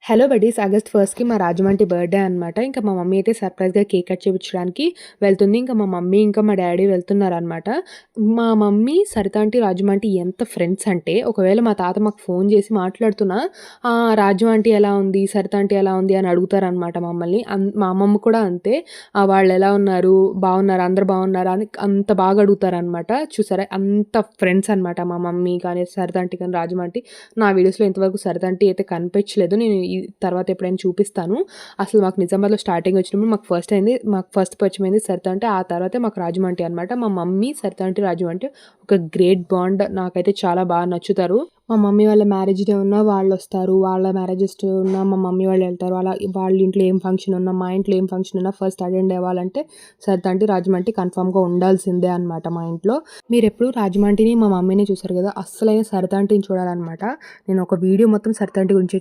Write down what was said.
Hello buddies, August 1కి మా Rajahmundry birthday అనమాట. ఇంకా మా మమ్మీ అయితే సర్ప్రైజ్‌గా కేక్ కట్ చేపించడానికి వెళ్తుంది. ఇంకా మా మమ్మీ, ఇంకా మా డ్యాడీ వెళ్తున్నారనమాట. మా మమ్మీ, సరిత ఆంటీ, రాజు ఆంటీ ఎంత ఫ్రెండ్స్ అంటే, ఒకవేళ మా తాత మాకు ఫోన్ చేసి మాట్లాడుతున్నా, రాజు ఆంటీ ఎలా ఉంది? సరిత ఆంటీ ఎలా ఉంది? అని అడుగుతారనమాట మమ్మల్ని. మా అమ్మమ్మ కూడా అంతే. వాళ్ళెలా ఉన్నారు? బాగున్నారా? అందరూ బాగున్నారా? అని అంత బాగా అడుగుతారనమాట. చూసారా? అంత ఫ్రెండ్స్ అనమాట మా మమ్మీ కానీ, సరిత ఆంటీ కానీ, రాజు ఆంటీ. నా వీడియోస్‌లో ఇంతవరకు సరిత ఆంటీ అయితే కనిపించలేదు. నేను ఈ తర్వాత ఎప్పుడైనా చూపిస్తాను. అసలు మాకు నిజామాబాద్‌లో స్టార్టింగ్ వచ్చినప్పుడు మాకు ఫస్ట్ పరిచయమైంది సరిత ఆంటీ. ఆ తర్వాతే మాకు రాజు ఆంటీ అనమాట. మా మమ్మీ, సరిత ఆంటీ, రాజు ఆంటీ ఒక గ్రేట్ బాండ్. నాకైతే చాలా బాగా నచ్చుతారు. మా మమ్మీ వాళ్ళ మ్యారేజ్ డే ఉన్నా వాళ్ళొస్తారు. వాళ్ళ మ్యారేజెస్ డే ఉన్నా మా మమ్మీ వాళ్ళు వెళ్తారు. అలా వాళ్ళ ఇంట్లో ఏం ఫంక్షన్ ఉన్నా, మా ఇంట్లో ఏం ఫంక్షన్ ఉన్నా ఫస్ట్ అటెండ్ అవ్వాలంటే సరిత ఆంటీ, రాజు ఆంటీ కన్ఫర్మ్‌గా ఉండాల్సిందే అనమాట మా ఇంట్లో. మీరెప్పుడు రాజు ఆంటీని, మా మమ్మీని చూసారు కదా! అస్సలైన సరిత ఆంటీని చూడాలనమాట. నేను ఒక వీడియో మొత్తం సరిత ఆంటీ గురించే